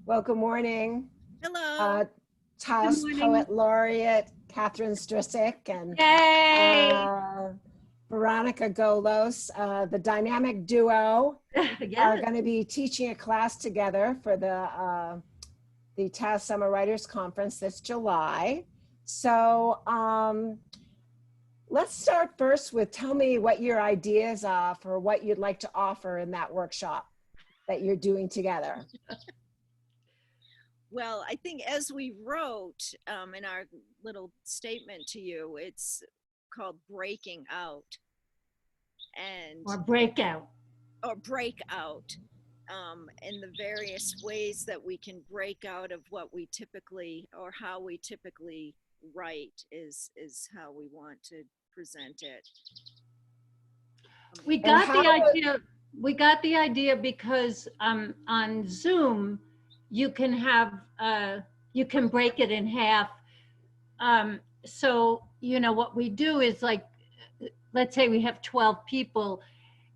Well, good morning. Hello. Uh, Good Taos morning. Poet Laureate Catherine Strisik and Yay! Veronica Golos, the dynamic duo, are Yes. going to be teaching a class together for the Taos Summer Writers Conference this July. So let's start first with tell me what your ideas are for what you'd like to offer in that workshop that you're doing together. Well, I think as we wrote in our little statement to you, it's called breaking out and Or breakout. or break out, and the various ways that we can break out of what we typically or how we typically write is how we want to present it. We And got how the idea. We got the idea because on Zoom you can have you can break it in half. So what we do is like, let's say we have 12 people.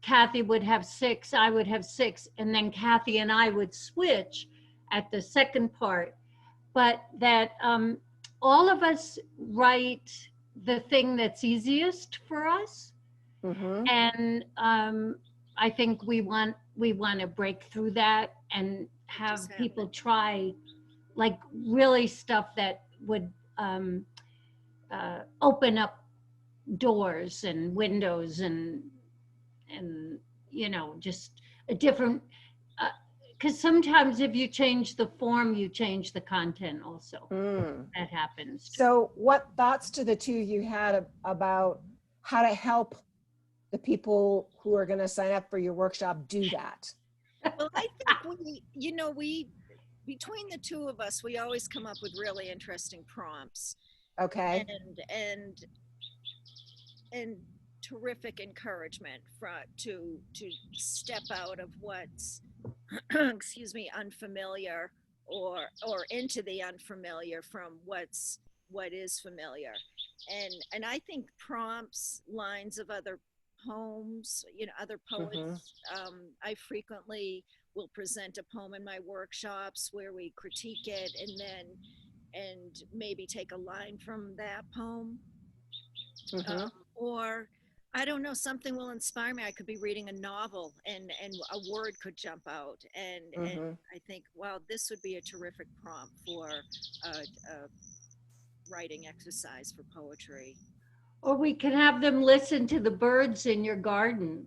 Kathy would have 6, I would have 6, and then Kathy and I would switch at the second part. But that all of us write the thing that's easiest for us, Mhm. and I think we want to break through that and Just have have people it. try like really stuff that would open up doors and windows and just a different, because sometimes if you change the form you change the content also. Mm. That happens too. So, what thoughts do the two of you had about how to help the people who are going to sign up for your workshop do that? Well, I think we between the two of us, we always come up with really interesting prompts Okay. and and terrific encouragement to step out of what's excuse me, unfamiliar, or into the unfamiliar from what is familiar. And I think prompts, lines of other poems, other Mm-hmm. poets. I frequently will present a poem in my workshops where we critique it and maybe take a line from that poem, Mm-hmm. or I don't know, something will inspire me. I could be reading a novel and a word could jump out, and Mm-hmm. I think, wow, this would be a terrific prompt for a writing exercise for poetry. Or we can have them listen to the birds in your garden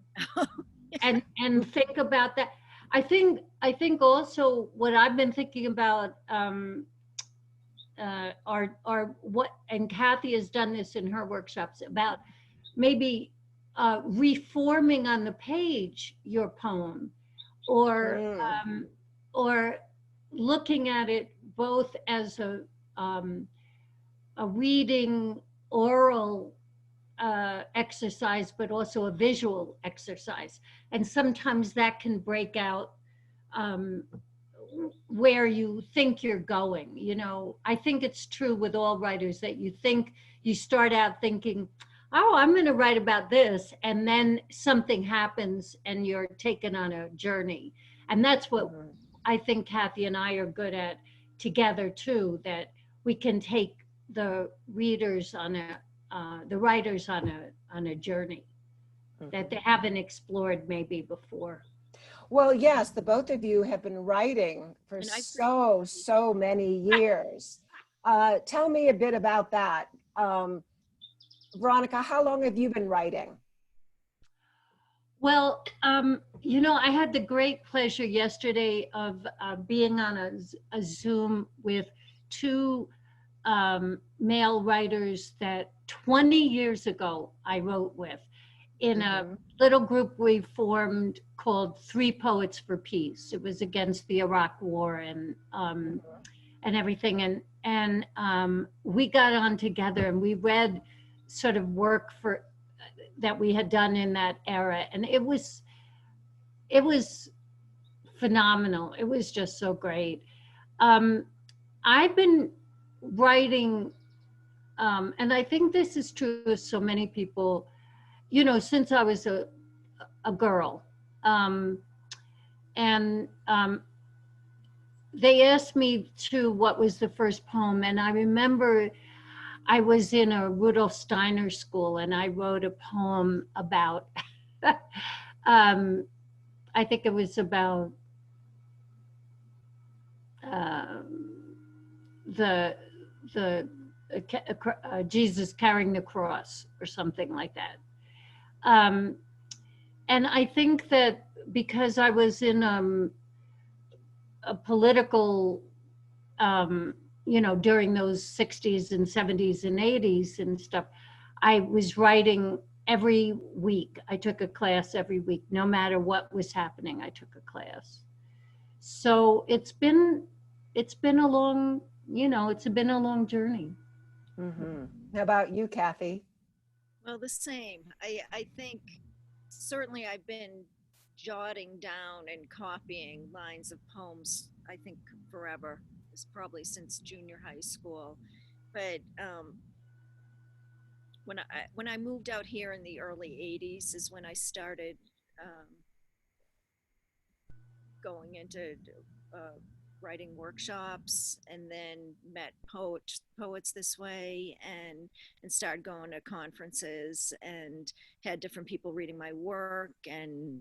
and think about that. I think also what I've been thinking about, are what, and Kathy has done this in her workshops, about maybe reforming on the page your poem, or Mm. um, or looking at it both as a reading oral exercise, but also a visual exercise. And sometimes that can break out um, where you think you're going. I think it's true with all writers that you start out thinking, oh, I'm going to write about this. And then something happens and you're taken on a journey. And that's what Mm-hmm. I think Kathy and I are good at together too, that we can take the writers on a journey that Mm-hmm. they haven't explored maybe before. Well, yes, the both of you have been writing for And I so many years. Tell me a bit about that. Veronica, how long have you been writing? Well, I had the great pleasure yesterday of being on a Zoom with two male writers that 20 years ago I wrote with in a Mm-hmm. little group we formed called Three Poets for Peace. It was against the Iraq War and everything, and we got on together and we read sort of work for that we had done in that era, and it was phenomenal. It was just so great. um, I've been writing, and I think this is true of so many people, since I was a girl. Um, and they asked me to what was the first poem, and I remember I was in a Rudolf Steiner school, and I wrote a poem about. um, I think it was about um, the the Jesus carrying the cross or something like that. Um, and I think that because I was in a political, um, during those 60s and 70s and 80s and stuff, I was writing every week. I took a class every week, no matter what was happening. I took a class. So it's been a long, it's been a long journey. Mm-hmm. How about you, Kathy? Well, the same. I think certainly I've been jotting down and copying lines of poems, I think forever. It's probably since junior high school. But when I moved out here in the early 80s is when I started um, going into uh, writing workshops, and then met poets this way, and started going to conferences and had different people reading my work. And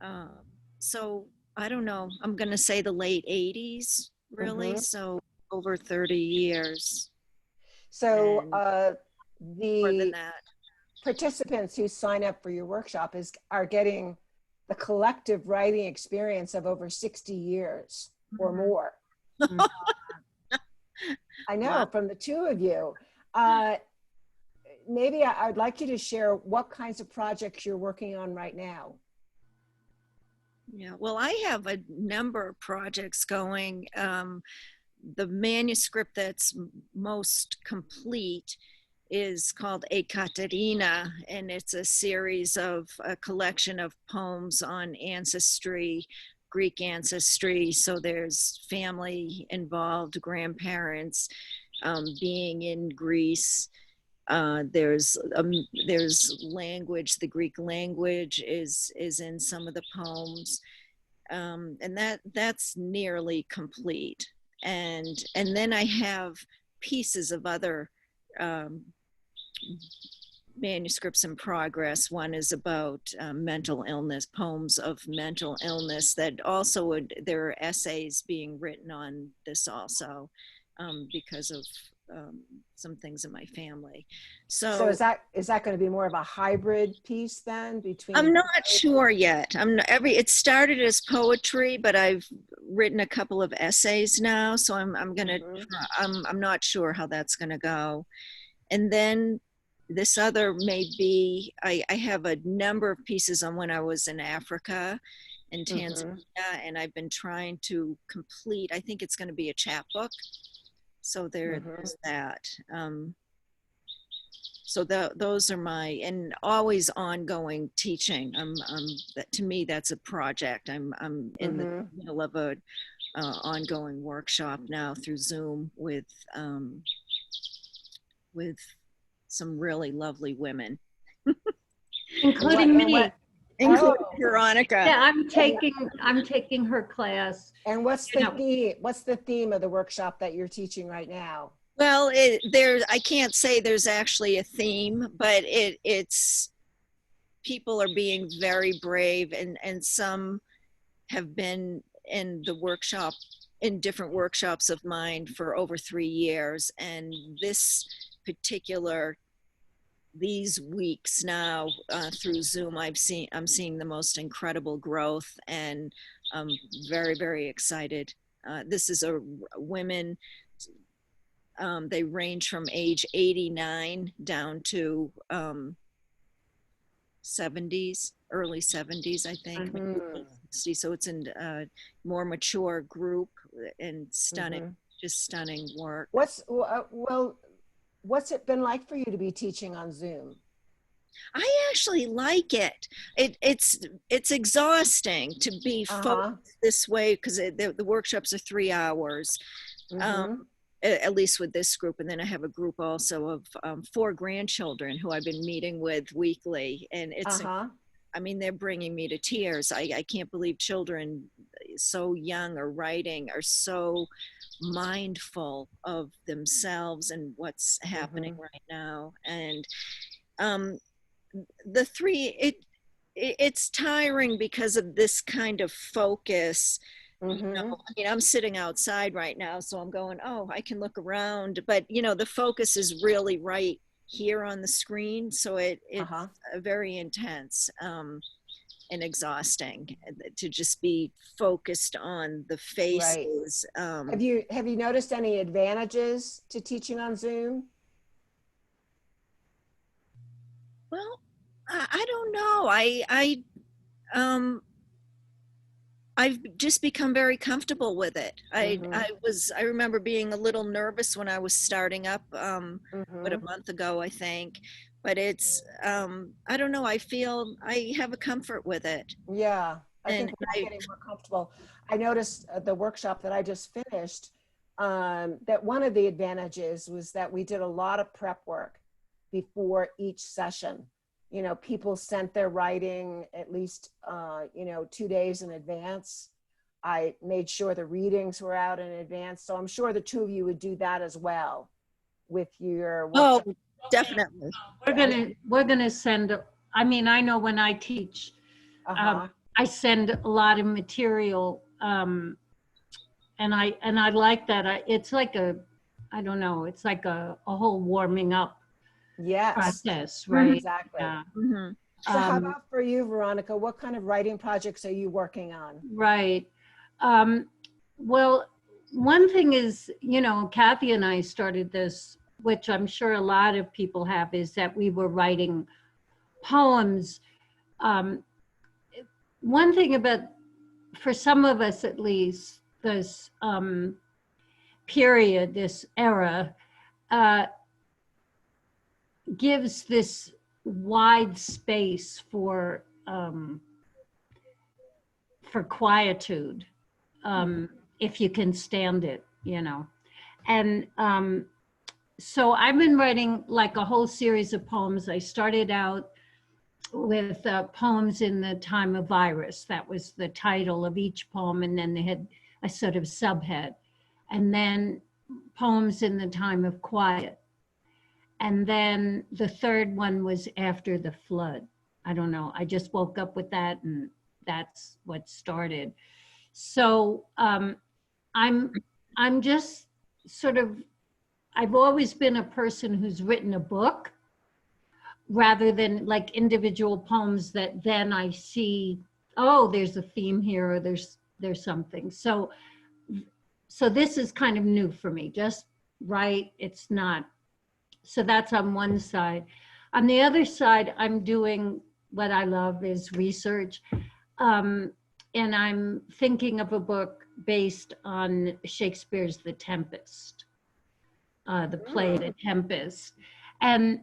um, so I don't know, I'm going to say the late 80s, really. Mm-hmm. So over 30 years So and more than the that. participants who sign up for your workshop are getting the collective writing experience of over 60 years or Mhm. more. I know, Wow. from the two of you. Uh, Maybe I'd like you to share what kinds of projects you're working on right now. Yeah, well, I have a number of projects going. The manuscript that's most complete is called Ekaterina, and it's a series of a collection of poems on ancestry, Greek ancestry. So there's family involved, grandparents, being in Greece. There's language. The Greek language is in some of the poems, and that's nearly complete. And then I have pieces of other um, manuscripts in progress. One is about mental illness, poems of mental illness that also there are essays being written on this also, because of some things in my family. So So is that going to be more of a hybrid piece then I'm between? not sure yet. I'm not, every it started as poetry, but I've written a couple of essays now, so I'm gonna Mhm. I'm not sure how that's gonna go. And then this other may be, I have a number of pieces on when I was in Africa and Tanzania, Mhm. and I've been trying to complete, I think it's going to be a chapbook. So Mhm. there's that. So those are my, and always ongoing teaching. That, to me, that's a project. I'm in the Mhm. middle of a ongoing workshop now through Zoom um, with some really lovely women, And what Including and me. what including oh Veronica. Yeah, and I'm taking her class. and what's You the know, theme? What's the theme of the workshop that you're teaching right now? Well, I can't say there's actually a theme, but it's people are being very brave, and some have been in the workshop, in different workshops of mine for over 3 years. And this particular, these weeks now through Zoom, I'm seeing the most incredible growth, and I'm very, very excited. This is a women, they range from age 89 down to 70s, early 70s, I think, maybe Mhm. late 60s. So it's in a more mature group, and stunning, Mhm. just stunning work. Well, what's it been like for you to be teaching on Zoom? I actually like it. It's exhausting to be focused Uh-huh. this way, because the workshops are 3 hours. Um, Mhm. at least with this group. And then I have a group also of 4 grandchildren who I've been meeting with weekly, and it's Uh-huh. I mean, they're bringing me to tears. I can't believe children so young are writing, are so mindful of themselves and what's happening right now. And um, the three, it's tiring because of this kind of focus. You know, I mean, I'm sitting outside right now, so I'm going, oh, I can look around, but you know, the focus is really right here on the screen, so it's very intense and exhausting to just be focused on the faces. Have you noticed any advantages to teaching on Zoom? Well, I don't know. I've just become very comfortable with it. I remember being a little nervous when I was starting up, but a month ago, I think. But it's, I don't know. I feel I have a comfort with it. Yeah, I And think we're getting more comfortable. I noticed at the workshop that I just finished that one of the advantages was that we did a lot of prep work before each session. You know, people sent their writing at least, 2 days in advance. I made sure the readings were out in advance. So I'm sure the two of you would do that as well with your workshop. oh, definitely. We're gonna send, I mean, I know when I teach, I send a lot of material, and I like that. It's like I don't know, it's like a whole warming up process, right? Exactly. Yeah. So how about for you, Veronica? What kind of writing projects are you working on? Right. Well, one thing is, you know, Kathy and I started this, which I'm sure a lot of people have, is that we were writing poems. One thing about, for some of us at least, this period, this era, gives this wide space for quietude, if you can stand it, you know. And so I've been writing like a whole series of poems. I started out with poems in the time of virus. That was the title of each poem, and then they had a sort of subhead. And then poems in the time of quiet. And then the third one was after the flood. I don't know. I just woke up with that, and that's what started. So I'm just sort of, I've always been a person who's written a book rather than like individual poems that then I see, oh, there's a theme here, or there's something. So this is kind of new for me. Just write, it's not. So that's on one side. On the other side, I'm doing what I love is research. And I'm thinking of a book based on Shakespeare's The Tempest, the play The Tempest. And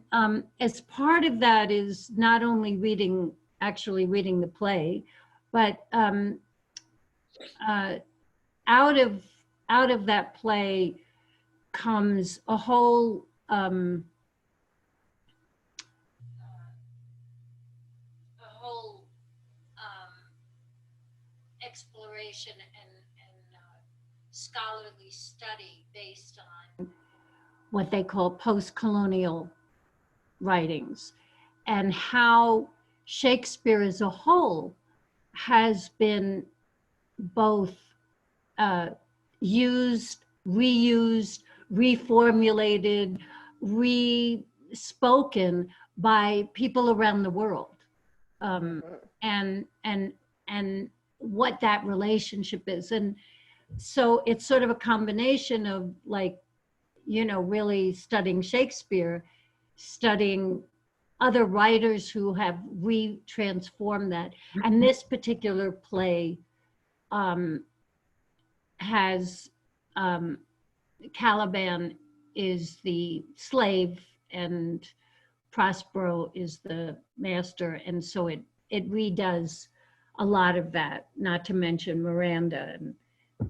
as part of that is not only actually reading the play, but out of that play comes a whole exploration and scholarly study based on what they call post-colonial writings, and how Shakespeare as a whole has been both used, reused, reformulated, re-spoken by people around the world, and what that relationship is. And so it's sort of a combination of like, you know, really studying Shakespeare, studying other writers who have re-transformed that. And this particular play has Caliban is the slave and Prospero is the master. And so it redoes a lot of that, not to mention Miranda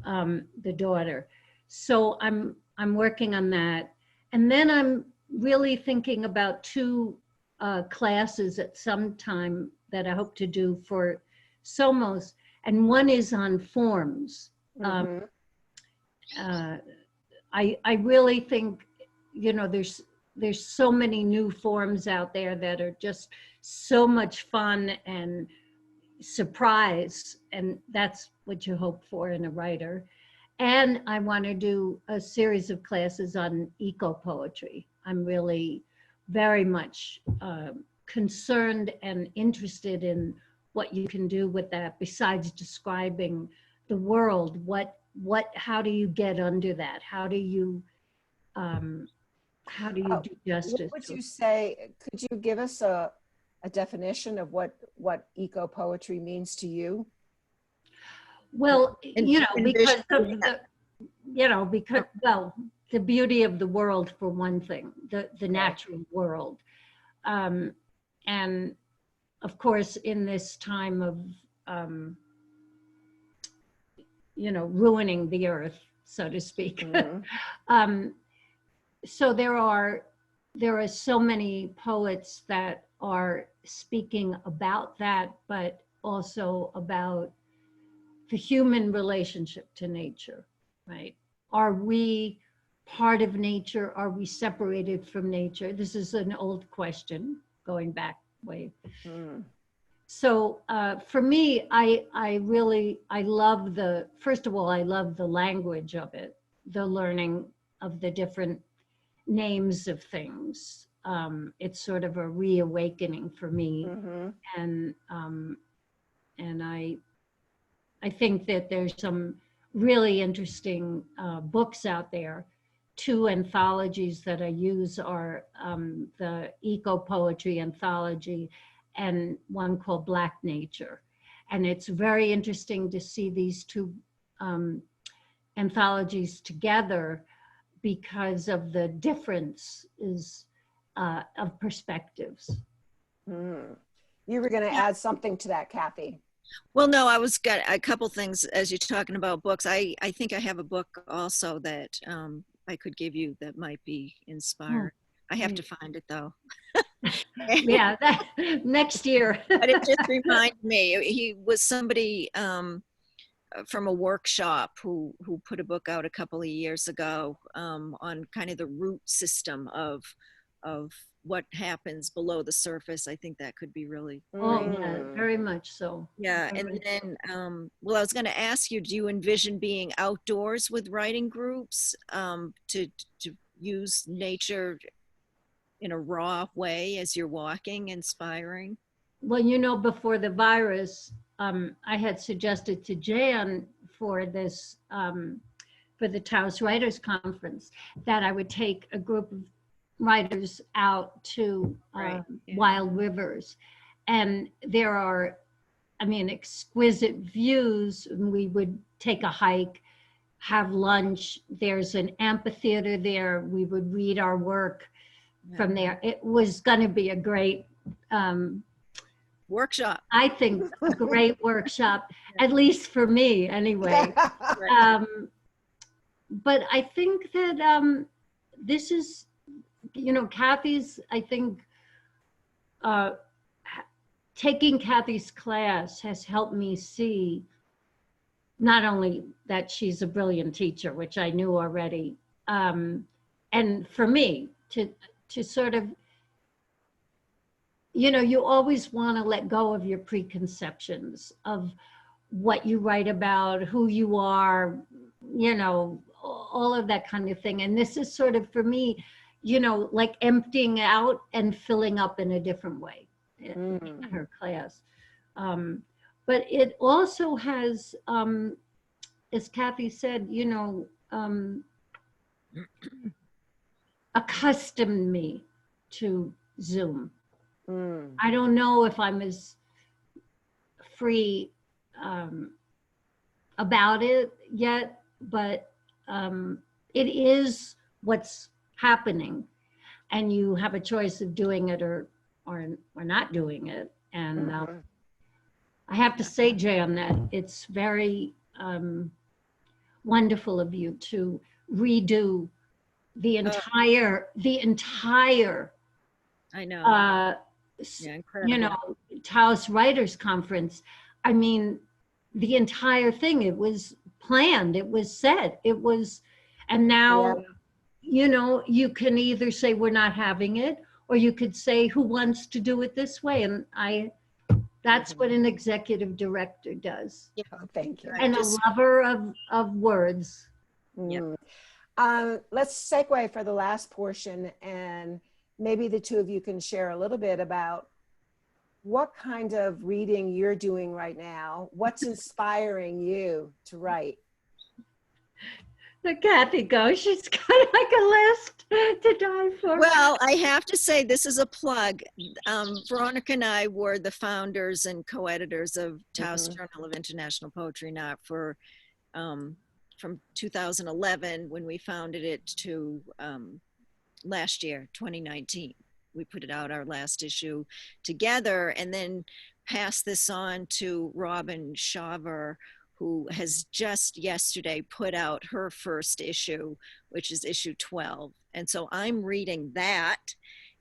and the daughter. So I'm working on that. And then I'm really thinking about two classes at some time that I hope to do for SOMOS, and one is on forms. Mhm. I really think, there's so many new forms out there that are just so much fun and surprise, and that's what you hope for in a writer. And I want to do a series of classes on eco-poetry. I'm really very much concerned and interested in what you can do with that besides describing the world. How do you get under that? How do you do What justice would to you say? Could you give us a definition of what eco poetry means to you? Well, And because of envision the, because, well, the beauty of the world for one thing, the natural world. And of course, in this time of, ruining the earth, so to speak. Mhm. So there are so many poets that are speaking about that, but also about the human relationship to nature, right? Are we part of nature? Are we separated from nature? This is an old question going back way. Mm. So for me, I love first of all, I love the language of it, the learning of the different names of things. It's sort of a reawakening for me. Mhm. And I think that there's some really interesting books out there. Two anthologies that I use are the Eco Poetry Anthology and one called Black Nature. And it's very interesting to see these two anthologies together because of the differences of perspectives. Mm. You were going to add something to that, Kathy. Well, no, I was got a couple things as you're talking about books. I think I have a book also that I could give you that might be inspiring. I have to find it though. Yeah, next year. But it just reminded me, he was somebody from a workshop who put a book out a couple of years ago on kind of the root system of what happens below the surface. I think that could be really Oh, great. yeah, very much so. Yeah, and then, well, I was going to ask you, do you envision being outdoors with writing groups to use nature in a raw way as you're walking, inspiring? Well, before the virus, I had suggested to Jan for this, for the Taos Writers Conference, that I would take a group of writers out to Right, yeah. wild rivers. And there are, exquisite views. We would take a hike, have lunch. There's an amphitheater there. We would read our work from there. It was going to be a great, Workshop. I think, a great workshop, at least for me anyway. Right. But I think that this is, Kathy's, I think, taking Kathy's class has helped me see not only that she's a brilliant teacher, which I knew already, and for me to sort of, you always want to let go of your preconceptions of what you write about, who you are, all of that kind of thing. And this is sort of, for me, like emptying out and filling up in a different way in her class. But it also has, as Kathy said, accustomed me to Zoom. I don't know if I'm as free about it yet, but it is what's happening, and you have a choice of doing it or not doing it. And I have to say, Jan, that it's very wonderful of you to redo the entire I know. Yeah, incredible. Taos Writers Conference. I mean, the entire thing, it was planned, it was set, it was, and now, you know, you can either say we're not having it, or you could say who wants to do it this way. And that's what an executive director does. Yeah. Oh, thank you. And a lover of words. Mm. Let's segue for the last portion, and maybe the two of you can share a little bit about what kind of reading you're doing right now. What's inspiring you to write? The Kathy goes, she's got like a list to die for. Well, I have to say, this is a plug. Veronica and I were the founders and co-editors of Taos Journal of International Poetry, not for from 2011 when we founded it to last year, 2019. We put it out, our last issue together, and then passed this on to Robin Shaver, who has just yesterday put out her first issue, which is issue 12. And so I'm reading that,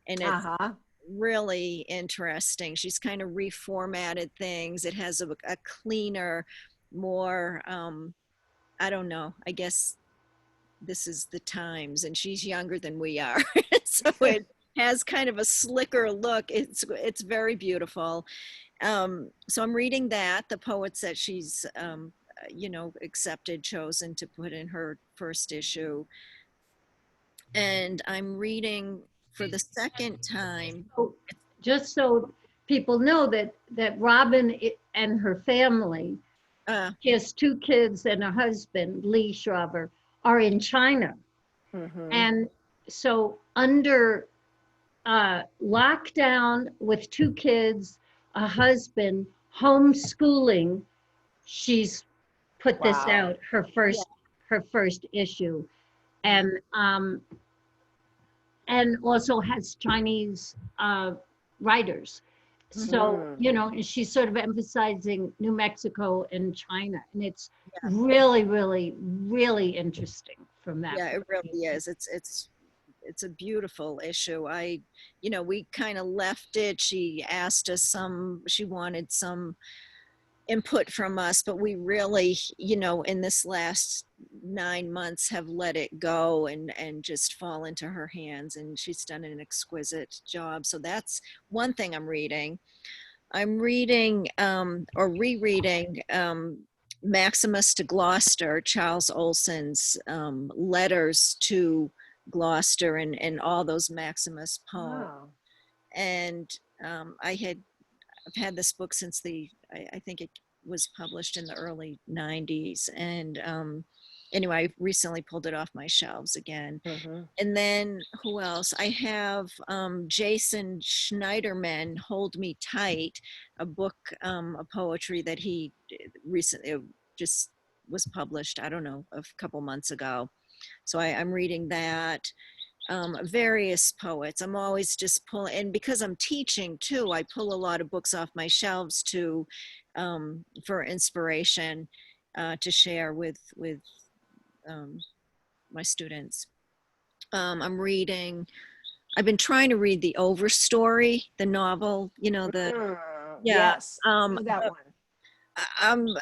and it's really interesting. She's kind of reformatted things. It has a cleaner, more, I don't know, I guess this is the times, and she's younger than we are. So it has kind of a slicker look. It's very beautiful. So I'm reading that, the poets that she's, you know, accepted, chosen to put in her first issue. And I'm reading for the second time. Just so people know that Robin and her family, she has 2 kids and a husband, Lee Schraver, are in China. And so under lockdown with 2 kids, a husband, homeschooling, she's put this out, her first issue, and also has Chinese writers. So, you know, she's sort of emphasizing New Mexico and China, and it's really, really, really interesting from that. Yeah, it really is. It's a beautiful issue. You know, we kind of left it. She asked us she wanted some input from us, but we really, you know, in this last 9 months have let it go and just fall into her hands, and she's done an exquisite job. So that's one thing I'm reading. I'm reading or rereading Maximus to Gloucester, Charles Olson's letters to Gloucester, and all those Maximus poems. And I've had this book since I think it was published in the early 90s. And anyway, I recently pulled it off my shelves again. And then who else? I have Jason Schneiderman, Hold Me Tight, a book of poetry that he recently just was published, I don't know, a couple months ago. So I'm reading that. Various poets. I'm always just pulling, and because I'm teaching too, I pull a lot of books off my shelves to for inspiration to share with my students. I've been trying to read the Overstory, the novel, you know, Yes, that one.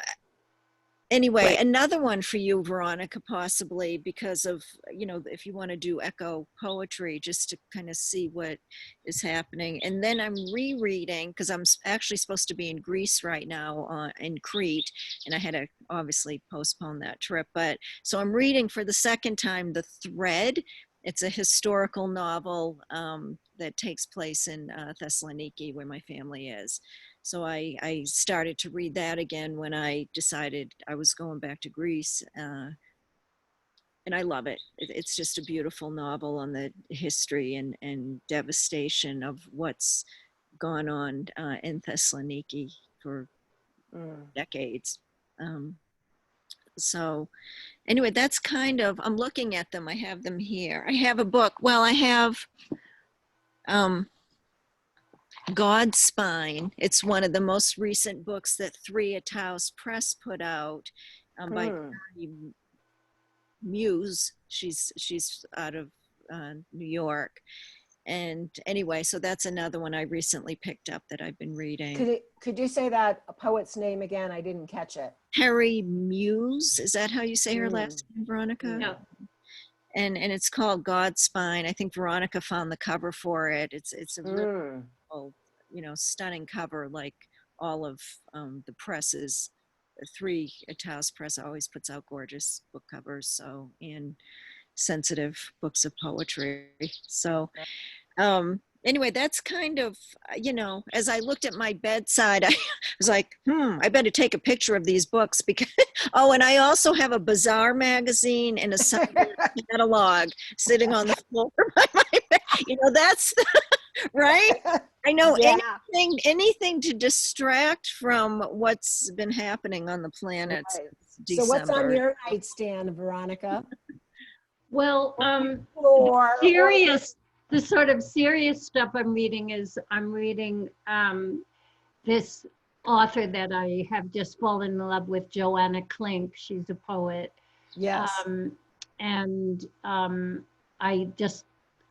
Anyway, another one for you, Veronica, possibly because of, you know, if you want to do echo poetry, just to kind of see what is happening. And then I'm rereading, because I'm actually supposed to be in Greece right now, in Crete, and I had to obviously postpone that trip. But so I'm reading for the second time The Thread. It's a historical novel that takes place in Thessaloniki, where my family is. So I started to read that again when I decided I was going back to Greece. And I love it. It's just a beautiful novel on the history and devastation of what's gone on in Thessaloniki for decades. So anyway, that's kind of, I'm looking at them. I have them here. I have a book. Well, I have God's Spine. It's one of the most recent books that Three Taos Press put out by Mary Muse. She's out of New York. And anyway, so that's another one I recently picked up that I've been reading. Could you say that poet's name again? I didn't catch it. Harry Muse, is that how you say her Mm. last name, Veronica? Yeah. And it's called God's Spine. I think Veronica found the cover for it. It's a really Mm. cool, stunning cover, like all of the presses. Taos Press always puts out gorgeous book covers, so, and sensitive books of poetry. So anyway, that's kind of, as I looked at my bedside, I was like, I better take a picture of these books because, oh, and I also have a Bazaar magazine and a catalog sitting on the floor by my bed. That's right. I know. Yeah. anything to distract from what's been happening on the planet. Right. December. So what's on your nightstand, Veronica? Well, Or the sort of serious stuff I'm reading is this author that I have just fallen in love with, Joanna Klink. She's a poet. yes.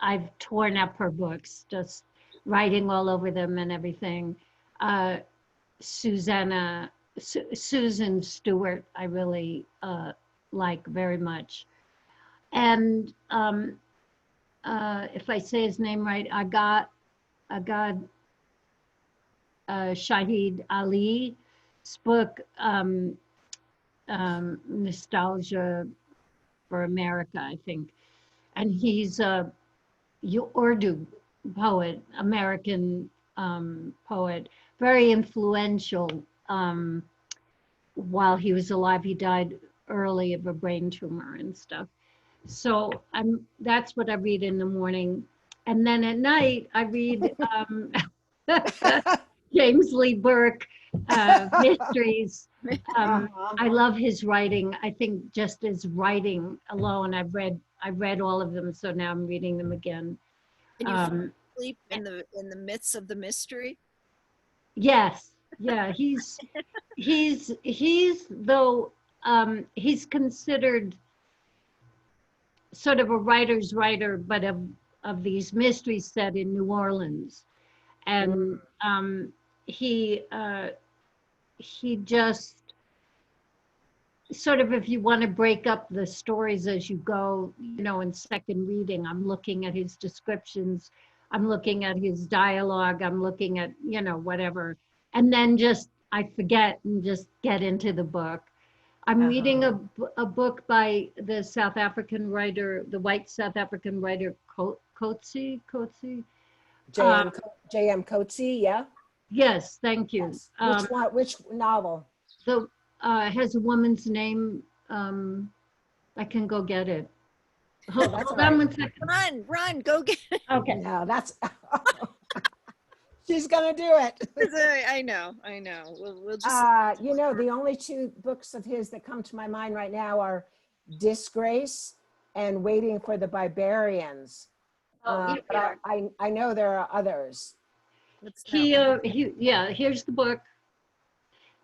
I've torn up her books, just writing all over them and everything. Susan Stewart, I really like very much. And if I say his name right, Agad Shahid Ali's book, Nostalgia for America, I think. And he's a Urdu poet, American poet, very influential. While he was alive, he died early of a brain tumor and stuff. So that's what I read in the morning. And then at night, I read James Lee Burke mysteries. I love his writing. I think just his writing alone, I've read all of them, so now I'm reading them again. And you fall asleep in the midst of the mystery? Yes. Yeah, he's considered sort of a writer's writer, but of these mysteries set in New Orleans. And he just sort of, if you want to break up the stories as you go, in second reading, I'm looking at his descriptions, I'm looking at his dialogue, I'm looking at, whatever. And then I forget and just get into the book. I'm reading a book by the South African writer, the white South African writer, Coetzee. J.M. Coetzee, yeah? Yes, thank you. Yes. Which novel? Has a woman's name. I can go get it. Hold on right. 1 second. Run, go get it. Okay. No, that's... She's gonna do it. I know. We'll just. The only two books of his that come to my mind right now are "Disgrace" and "Waiting for the Barbarians." But I know there are others. Here's the book.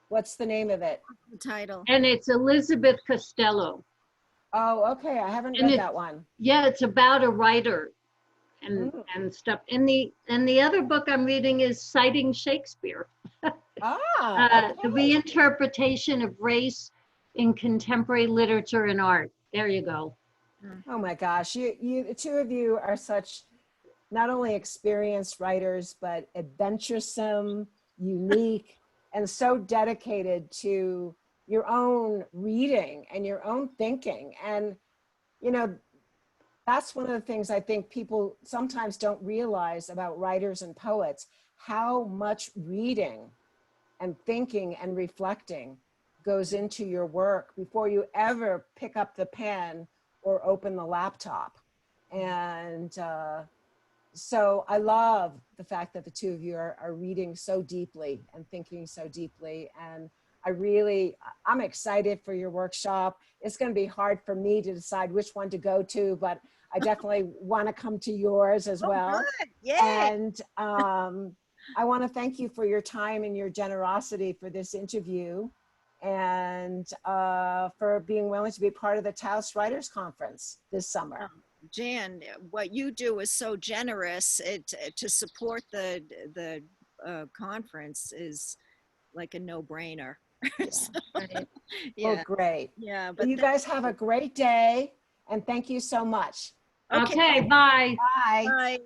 What's the name of it? The title. And it's Elizabeth Costello. Oh, okay. I haven't read that one. Yeah, it's about a writer and stuff. And the other book I'm reading is Citing Shakespeare. Okay. The reinterpretation of race in contemporary literature and art. There you go. Oh my gosh, you the two of you are such not only experienced writers, but adventuresome, unique, and so dedicated to your own reading and your own thinking. And, that's one of the things I think people sometimes don't realize about writers and poets, how much reading and thinking and reflecting goes into your work before you ever pick up the pen or open the laptop. And so I love the fact that the two of you are reading so deeply and thinking so deeply. And I'm excited for your workshop. It's going to be hard for me to decide which one to go to, but I definitely want to come to yours as well. Yeah. And I want to thank you for your time and your generosity for this interview, and for being willing to be part of the Taos Writers Conference this summer. Jan, what you do is so generous. To support the conference is like a no-brainer. Right. Well, Yeah, great. yeah, Well, but you guys have a great day, and thank you so much. okay, Okay, bye. Bye. bye.